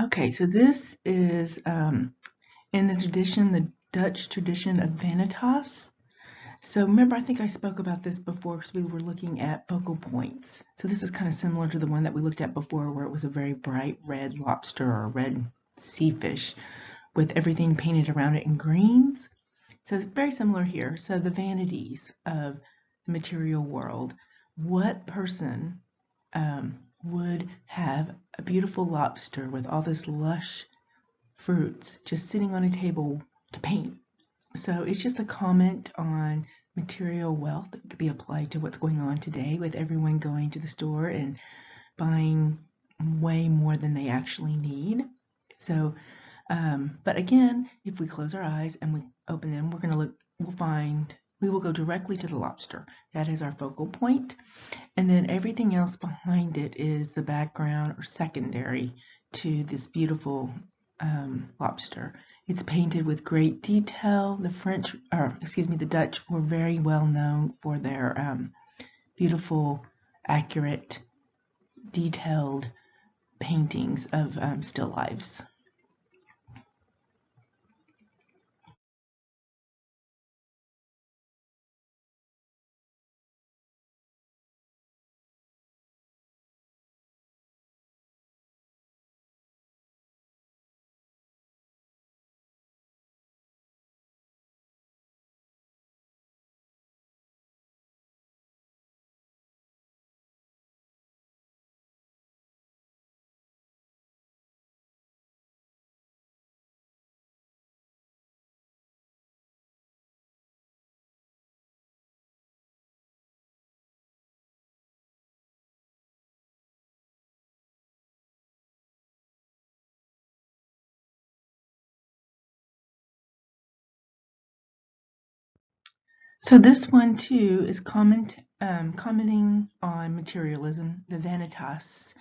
Okay, so this is in the Dutch tradition of vanitas. So remember, I think I spoke about this before because we were looking at focal points. So this is kind of similar to the one that we looked at before where it was a very bright red lobster or red sea fish with everything painted around it in greens. So it's very similar here. So the vanities of the material world. What person would have a beautiful lobster with all this lush fruits just sitting on a table to paint? So it's just a comment on material wealth that could be applied to what's going on today with everyone going to the store and buying way more than they actually need. So, but again, if we close our eyes and we open them, we will go directly to the lobster. That is our focal point. And then everything else behind it is the background or secondary to this beautiful lobster. It's painted with great detail. The Dutch were very well known for their beautiful, accurate, detailed paintings of still lifes. So this one too is commenting on materialism, the vanitas,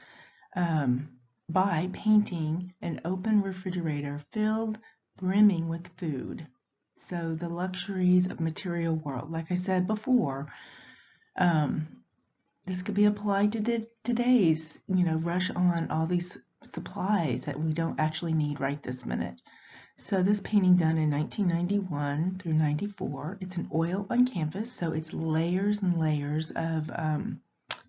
um, by painting an open refrigerator filled brimming with food. So the luxuries of material world. Like I said before, um, this could be applied to today's, rush on all these supplies that we don't actually need right this minute. So this painting done in 1991 through 94, it's an oil on canvas, so it's layers and layers of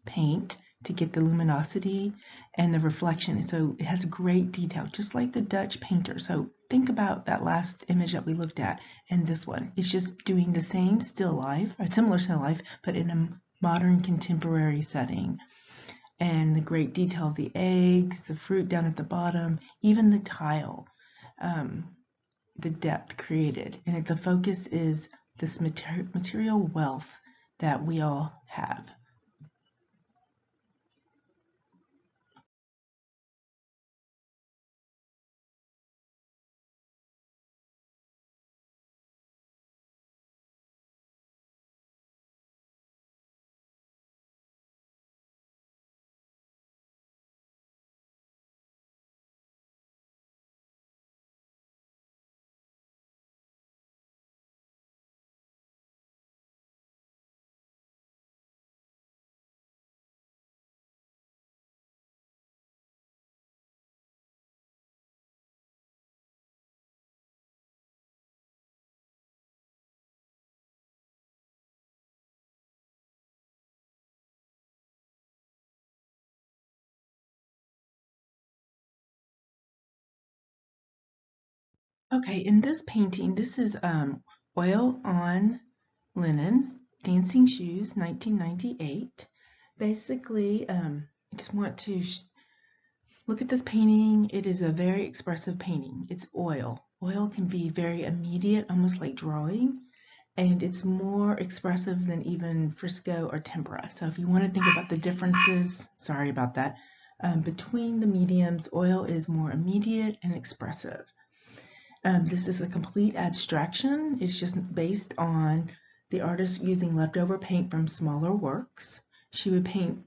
paint to get the luminosity and the reflection. So it has great detail, just like the Dutch painter. So think about that last image that we looked at and this one. It's just doing the same still life, or similar still life, but in a modern contemporary setting. And the great detail of the eggs, the fruit down at the bottom, even the tile. Um, the depth created. And the focus is this material wealth that we all have. Okay, in this painting, this is oil on linen, dancing shoes, 1998. Basically, I just want to look at this painting. It is a very expressive painting. It's oil. Oil can be very immediate, almost like drawing, and it's more expressive than even Fresco or tempera. So if you want to think about the differences, sorry about that, between the mediums, oil is more immediate and expressive. This is a complete abstraction. It's just based on the artist using leftover paint from smaller works. She would paint,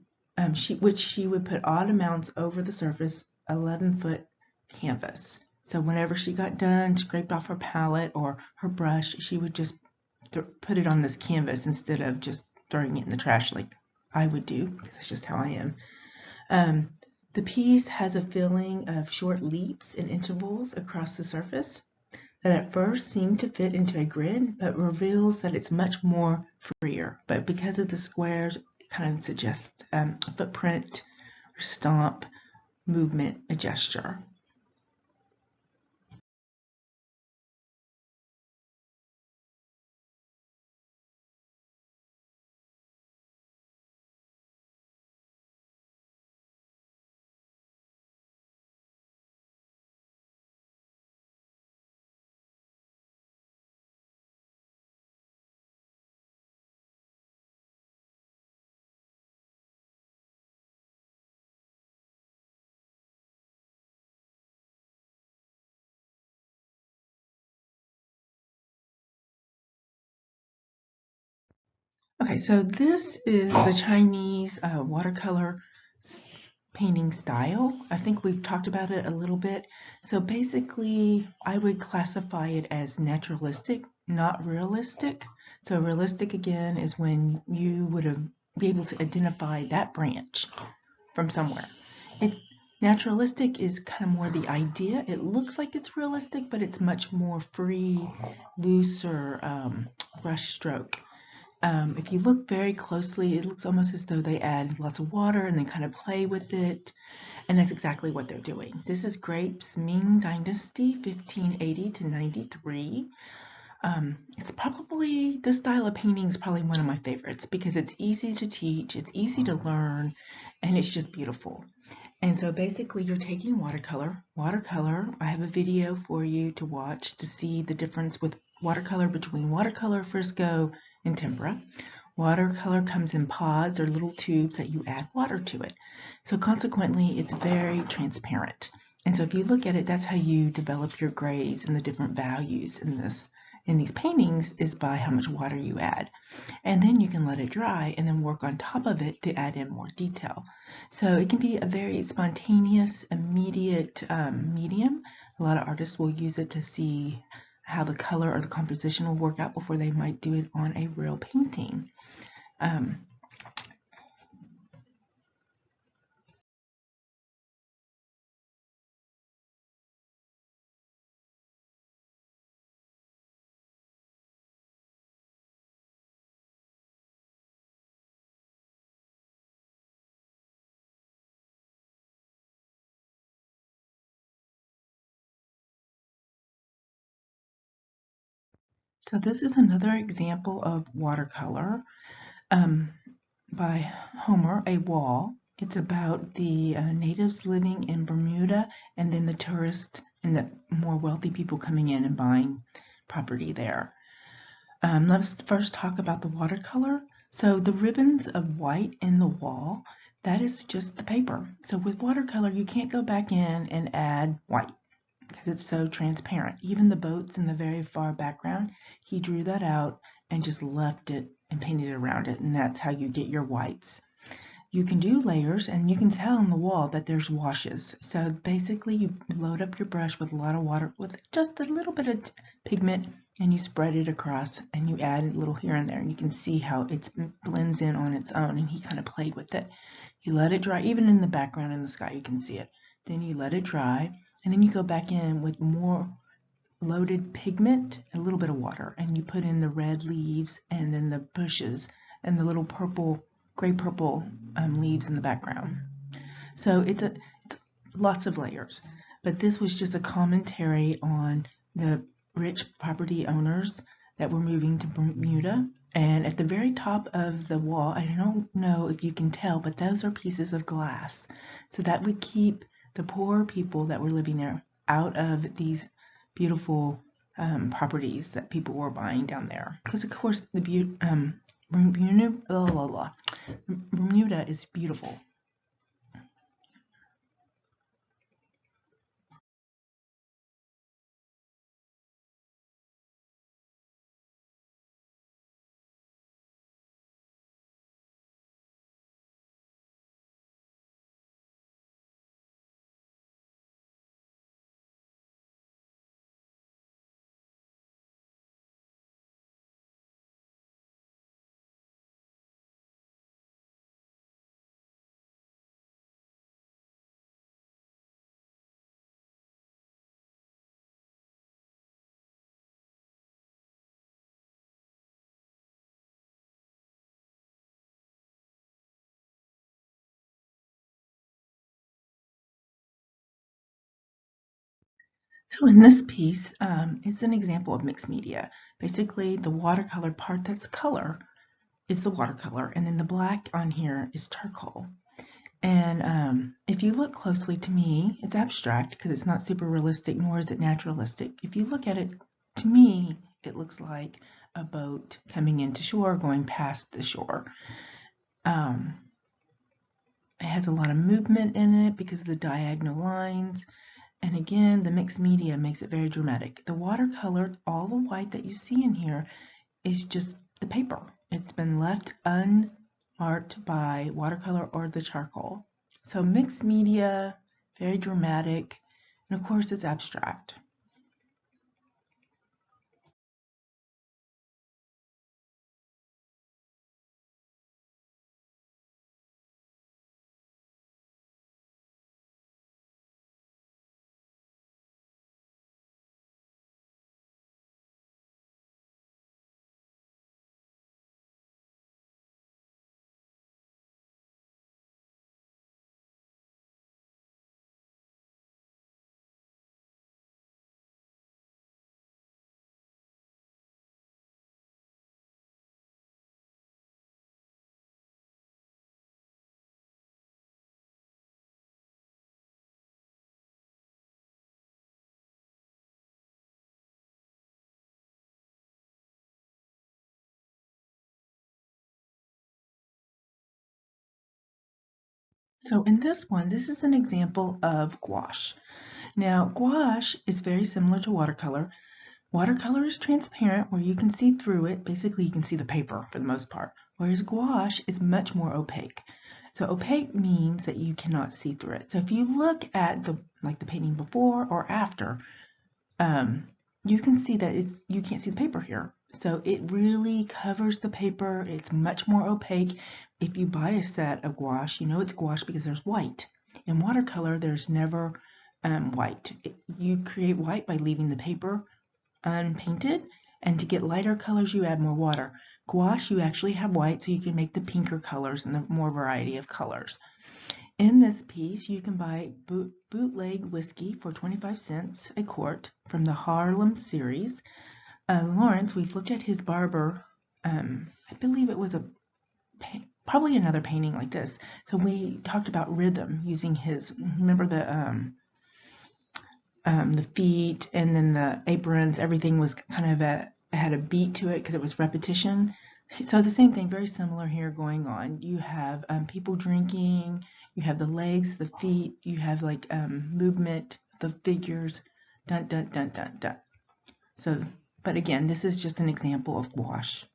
which she would put odd amounts over the surface, 11-foot canvas. So whenever she got done, scraped off her palette or her brush, she would just put it on this canvas instead of just throwing it in the trash like I would do, because that's just how I am. Um, The piece has a feeling of short leaps and intervals across the surface that at first seem to fit into a grid, but reveals that it's much more freer. But because of the squares, it kind of suggests a footprint, or stomp, movement, a gesture. Okay, so this is the Chinese watercolor painting style. I think we've talked about it a little bit. So basically, I would classify it as naturalistic, not realistic. So realistic, again, is when you would be able to identify that branch from somewhere. Naturalistic is kind of more the idea. It looks like it's realistic, but it's much more free, looser brush stroke. If you look very closely, it looks almost as though they add lots of water and they kind of play with it. And that's exactly what they're doing. This is Grapes Ming Dynasty, 1580 to 93. It's probably, this style of painting is probably one of my favorites because it's easy to teach, it's easy to learn, and it's just beautiful. And so basically you're taking watercolor. I have a video for you to watch to see the difference with watercolor between watercolor, Fresco, and tempera. Watercolor comes in pods or little tubes that you add water to it. So consequently, it's very transparent. And so if you look at it, that's how you develop your grays and the different values in these paintings is by how much water you add. And then you can let it dry and then work on top of it to add in more detail. So it can be a very spontaneous, immediate medium. A lot of artists will use it to see how the color or the composition will work out before they might do it on a real painting. So this is another example of watercolor um, by Homer, A Wall. It's about the natives living in Bermuda and then the tourists and the more wealthy people coming in and buying property there. Let's first talk about the watercolor. So the ribbons of white in the wall, that is just the paper. So with watercolor, you can't go back in and add white because it's so transparent. Even the boats in the very far background, he drew that out and just left it and painted around it, and that's how you get your whites. You can do layers, and you can tell on the wall that there's washes. So basically you load up your brush with a lot of water with just a little bit of pigment, and you spread it across, and you add a little here and there, and you can see how it blends in on its own, and he kind of played with it. You let it dry, even in the background in the sky you can see it. Then you let it dry, and then you go back in with more loaded pigment, a little bit of water, and you put in the red leaves and then the bushes and the little purple, gray purple leaves in the background. So it's lots of layers, but this was just a commentary on the rich property owners that were moving to Bermuda. And at the very top of the wall, I don't know if you can tell, but those are pieces of glass. So that would keep the poor people that were living there out of these beautiful properties that people were buying down there. Because of course the Bermuda is beautiful. So in this piece, it's an example of mixed media. Basically, the watercolor part that's color is the watercolor, and then the black on here is charcoal. And if you look closely, to me, it's abstract because it's not super realistic, nor is it naturalistic. If you look at it, to me, it looks like a boat coming into shore, going past the shore. It has a lot of movement in it because of the diagonal lines. And again, the mixed media makes it very dramatic. The watercolor, all the white that you see in here is just the paper. It's been left unmarked by watercolor or the charcoal. So mixed media, very dramatic, and of course it's abstract. So in this one, this is an example of gouache. Now, gouache is very similar to watercolor. Watercolor is transparent where you can see through it. Basically, you can see the paper for the most part, whereas gouache is much more opaque. So opaque means that you cannot see through it. So if you look at the painting before or after, you can see that you can't see the paper here. So it really covers the paper. It's much more opaque. If you buy a set of gouache, you know it's gouache because there's white. In watercolor, there's never white. You create white by leaving the paper unpainted, and to get lighter colors, you add more water. Gouache, you actually have white, so you can make the pinker colors and the more variety of colors. In this piece, you can buy bootleg whiskey for 25 cents a quart from the Harlem series. Lawrence, we've looked at his Barber. I believe it was probably another painting like this. So we talked about rhythm using his, remember the feet and then the aprons, everything was kind of had a beat to it because it was repetition. So the same thing, very similar here going on. You have people drinking, you have the legs, the feet, you have like movement, the figures, dun dun dun dun dun. So, but again, this is just an example of gouache.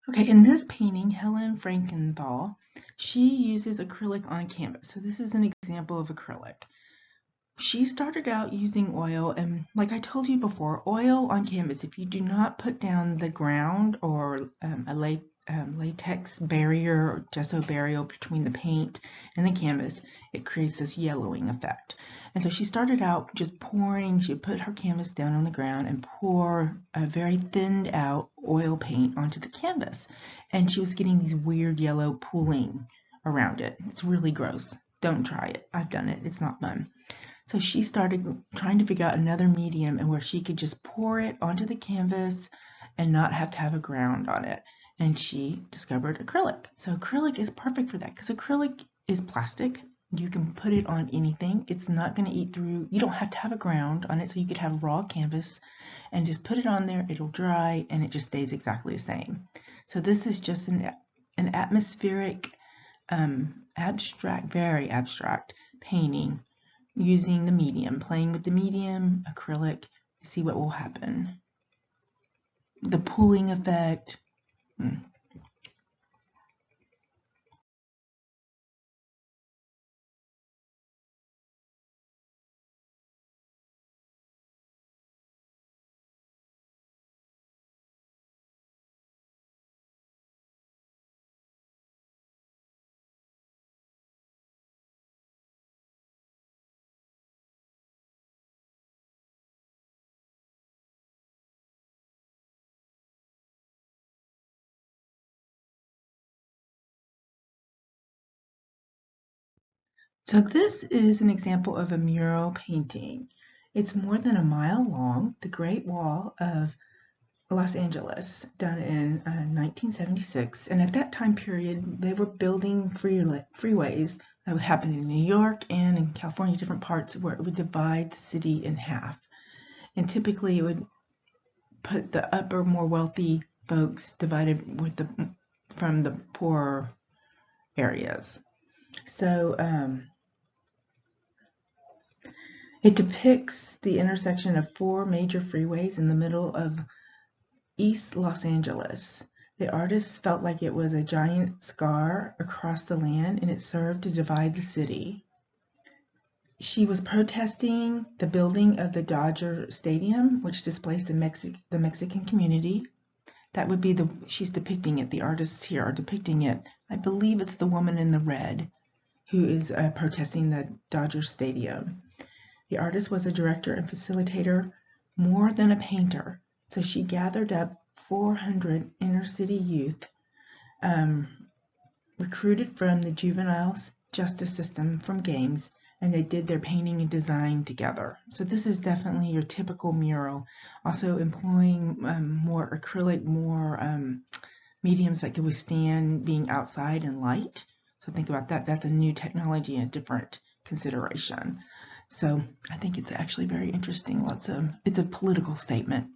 Okay, in this painting, Helen Frankenthal, she uses acrylic on canvas. So this is an example of acrylic. She started out using oil, and like I told you before, oil on canvas, if you do not put down the ground or a latex barrier or gesso barrier between the paint and the canvas, it creates this yellowing effect. And so she started out just pouring, she would put her canvas down on the ground and pour a very thinned out oil paint onto the canvas. And she was getting these weird yellow pooling around it. It's really gross. Don't try it. I've done it. It's not fun. So she started trying to figure out another medium and where she could just pour it onto the canvas and not have to have a ground on it. And she discovered acrylic. So acrylic is perfect for that because acrylic is plastic. You can put it on anything. It's not going to eat through. You don't have to have a ground on it, so you could have raw canvas and just put it on there. It'll dry and it just stays exactly the same. So this is just an atmospheric, abstract, very abstract painting using the medium, playing with the medium, acrylic, to see what will happen. The pooling effect, So this is an example of a mural painting. It's more than a mile long, the Great Wall of Los Angeles, done in 1976. And at that time period, they were building freeways that would happen in New York and in California, different parts where it would divide the city in half. And typically it would put the upper, more wealthy folks divided with from the poorer areas. So it depicts the intersection of 4 major freeways in the middle of East Los Angeles. The artist felt like it was a giant scar across the land, and it served to divide the city. She was protesting the building of the Dodger Stadium, which displaced the Mexican community. That would be she's depicting it. The artists here are depicting it. I believe it's the woman in the red who is protesting the Dodger Stadium. The artist was a director and facilitator more than a painter. So she gathered up 400 inner city youth recruited from the juvenile justice system from gangs, and they did their painting and design together. So this is definitely your typical mural, also employing more acrylic, more mediums that can withstand being outside in light. So think about that. That's a new technology and a different consideration. So I think it's actually very interesting. It's a political statement.